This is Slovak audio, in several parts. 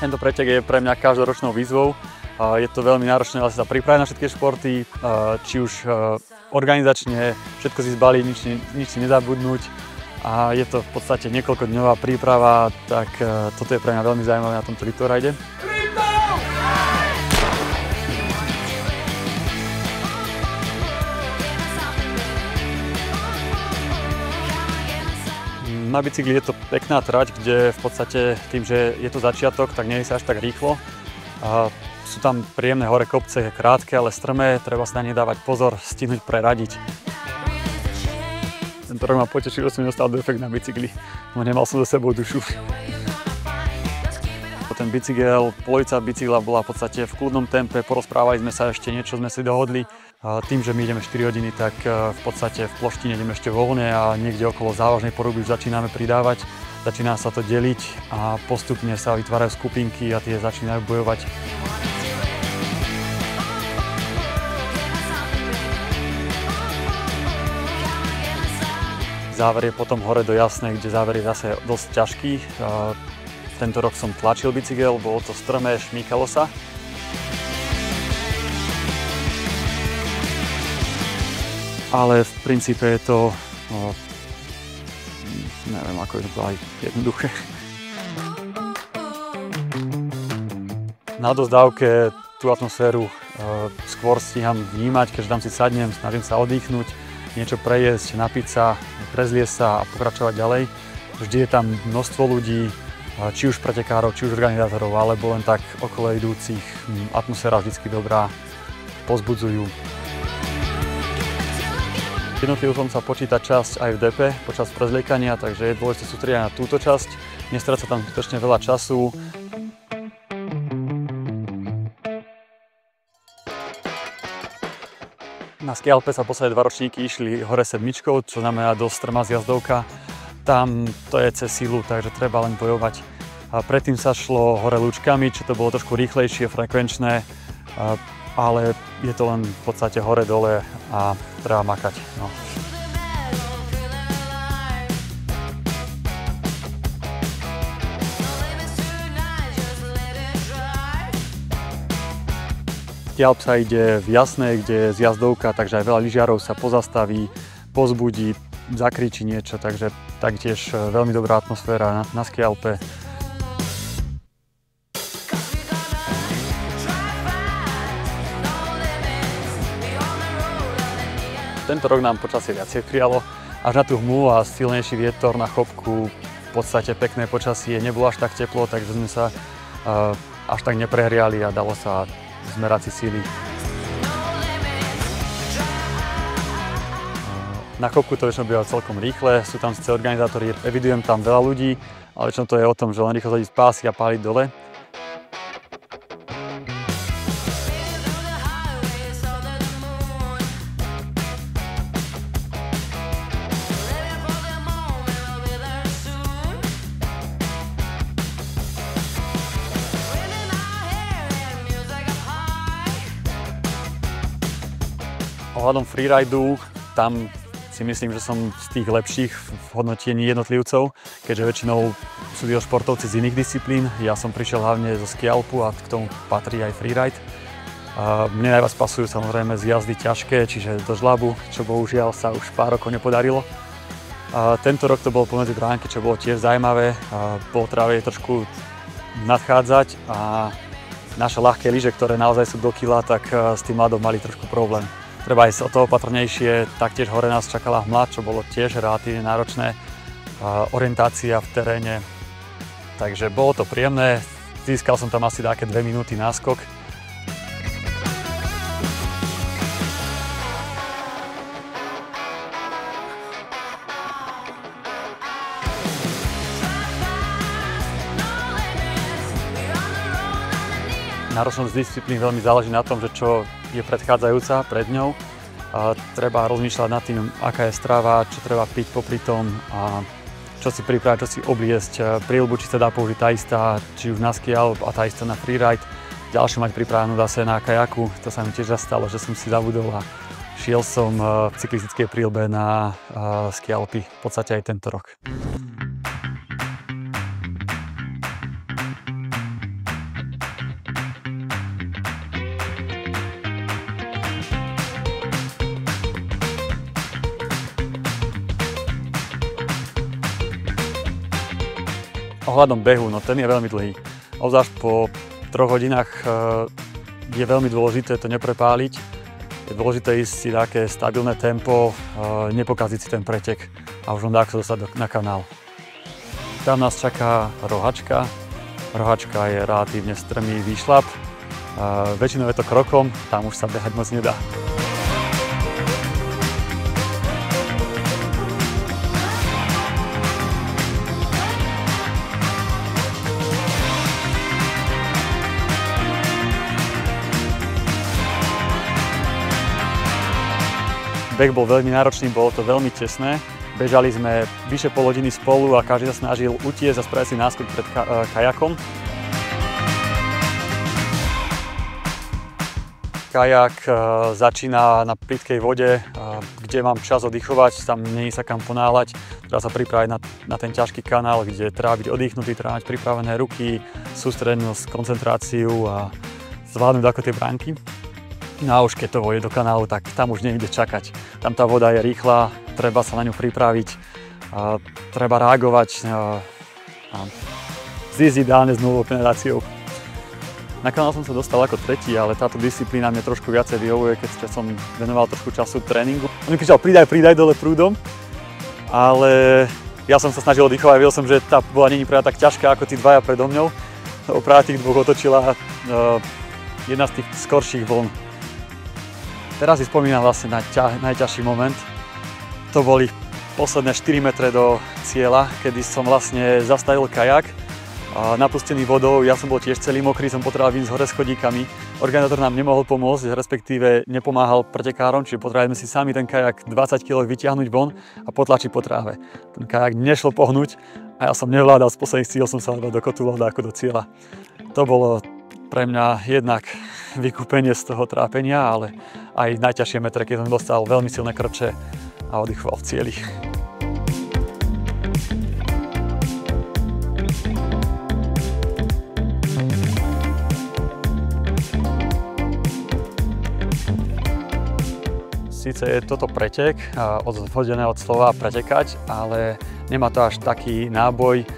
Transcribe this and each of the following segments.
Tento pretek je pre mňa každoročnou výzvou. Je to veľmi náročné sa pripraviť na všetky športy, či už organizačne, všetko si zbaliť, nič si nezabudnúť. A je to v podstate niekoľkodňová príprava, tak toto je pre mňa veľmi zaujímavé na tomto Litouride. Na bicykli je to pekná trať, kde v podstate tým, že je to začiatok, tak nie je sa až tak rýchlo. Sú tam príjemné hore kopce, krátke, ale strmé, treba sa na ne dávať pozor, stihnúť preradiť. Tento rok ma potešil, že som nedostal defekt na bicykli, no nemal som za sebou dušu. Ten bicykel, polovica bicykla bola v podstate v kľudnom tempe, porozprávali sme sa ešte, niečo sme si dohodli. Tým, že my ideme 4 hodiny, tak v podstate v ploštine ideme ešte voľne a niekde okolo závažnej poruby už začíname pridávať. Začína sa to deliť a postupne sa vytvárajú skupinky a tie začínajú bojovať. Záver je potom hore do Jasnej, kde záver je zase dosť ťažký. Tento rok som tlačil bicykel, bolo to strmé, šmýkalo sa. Ale v princípe je to, neviem, ako je to aj jednoduché. Na odozdávke tú atmosféru skôr stíham vnímať, keďže tam si sadnem, snažím sa oddychnúť, niečo prejesť, napiť sa, prezliesť sa a pokračovať ďalej. Vždy je tam množstvo ľudí, či už pretekárov, či už organizátorov, alebo len tak okolo idúcich. Atmosféra vždycky dobrá, pozbudzujú. Jednotlivcom sa počíta časť aj v DP počas prezliekania, takže je dôležité sústrediť na túto časť. Nestráca tam skutočne veľa času. Na Ski Alpe sa posledné 2 ročníky išli hore 7, čo znamená dosť strmá zjazdovka. Tam to je cez silu, takže treba len bojovať. A predtým sa šlo hore lúčkami, čo to bolo trošku rýchlejšie, frekvenčné, ale je to len v podstate hore-dole a treba makať. No. Ski Alp sa ide v Jasnej, kde je zjazdovka, takže aj veľa lyžiarov sa pozastaví, pozbudí, zakričí niečo, takže taktiež veľmi dobrá atmosféra na Ski Alpe. Tento rok nám počasie viacej prijalo, až na tú hmlu a silnejší vietor na chopku, v podstate pekné počasie, nebolo až tak teplo, takže sme sa až tak neprehriali a dalo sa zmerať si síly. Na chopku to väčšinou býva celkom rýchle, sú tam síce organizátori, evidujem tam veľa ľudí, ale väčšinou to je o tom, že len rýchlo zadiť pásy a páliť dole. Ohľadom freeridu, tam si myslím, že som z tých lepších v hodnotení jednotlivcov, keďže väčšinou sú títo športovci z iných disciplín. Ja som prišiel hlavne zo Ski Alpu a k tomu patrí aj freeride. Mne najviac pasujú samozrejme z jazdy ťažké, čiže do žlabu, čo bohužiaľ sa už pár rokov nepodarilo. Tento rok to bolo pomedzi bránky, čo bolo tiež zaujímavé. Bolo treba trošku nadchádzať a naše ľahké lyže, ktoré naozaj sú do kila, tak s tým ľadom mali trošku problém. Treba ísť o to opatrnejšie, taktiež hore nás čakala hmla, čo bolo tiež relatívne náročné, orientácia v teréne, takže bolo to príjemné, získal som tam asi také 2 minúty náskok. Náročnosť disciplín veľmi záleží na tom, že čo je predchádzajúca pred ňou. Treba rozmýšľať nad tým, aká je strava, čo treba piť popri tom a čo si pripraviť, čo si obliecť. Príľbu, či sa dá použiť tá istá, či už na Ski Alp a tá istá na freeride. Ďalšiu mať pripravenú zase na kajaku. To sa mi tiež stalo, že som si zabudol a šiel som v cyklistickej príľbe na Ski Alpy v podstate aj tento rok. Ohľadom behu, no ten je veľmi dlhý. Obzvlášť po 3 hodinách je veľmi dôležité to neprepáliť. Je dôležité ísť si také stabilné tempo, nepokaziť si ten pretek a už len tak sa dostať na kanál. Tam nás čaká rohačka. Rohačka je relatívne strmý výšľap. Väčšinou je to krokom, tam už sa behať moc nedá. Beh bol veľmi náročný, bolo to veľmi tesné. Bežali sme vyše pol hodiny spolu a každý sa snažil utiecť a spraviť si náskok pred kajakom. Kajak začína na plytkej vode, kde mám čas oddychovať, tam nie je sa kam ponáhľať. Treba sa pripraviť na ten ťažký kanál, kde treba byť oddychnutý, treba mať pripravené ruky, sústredenosť, koncentráciu a zvládnuť ako tie bránky. No a už keď to vojde do kanálu, tak tam už nejde čakať. Tam tá voda je rýchla, treba sa na ňu pripraviť, treba reagovať a zísť ideálne s nulovou penetráciou. Na kanál som sa dostal ako tretí, ale táto disciplína mne trošku viacej vyhovuje, keď som venoval trošku času tréningu. On mi kričal pridaj dole prúdom, ale ja som sa snažil oddychovať, videl som, že tá bola není práve tak ťažká ako tí dvaja predo mňou. Práve tých dvoch otočila jedna z tých skorších vln. Teraz si spomínam vlastne na najťažší moment. To boli posledné 4 metre do cieľa, kedy som vlastne zastavil kajak, napustený vodou. Ja som bol tiež celý mokrý, som potreboval vyjsť hore schodíkami. Organizátor nám nemohol pomôcť, respektíve nepomáhal pretekárom, čiže potrebovali sme si sami ten kajak 20 kg vytiahnuť von a potlačiť po tráve. Ten kajak nešlo pohnúť a ja som nevládal, z posledných síl som sa do kotúľov ako do cieľa. To bolo pre mňa jednak vykúpenie z toho trápenia, ale aj najťažšie metre, keď som dostal veľmi silné krče a oddychoval v cieli. Sice je toto pretek, odvodené od slova pretekať, ale nemá to až taký náboj.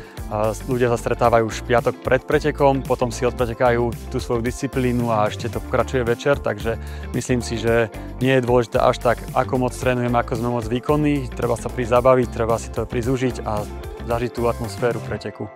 Ľudia sa stretávajú už v piatok pred pretekom, potom si odpretekajú tú svoju disciplínu a ešte to pokračuje večer, takže myslím si, že nie je dôležité až tak, ako moc trénujeme, ako sme moc výkonní. Treba sa prísť zabaviť, treba si to prísť užiť a zažiť tú atmosféru preteku.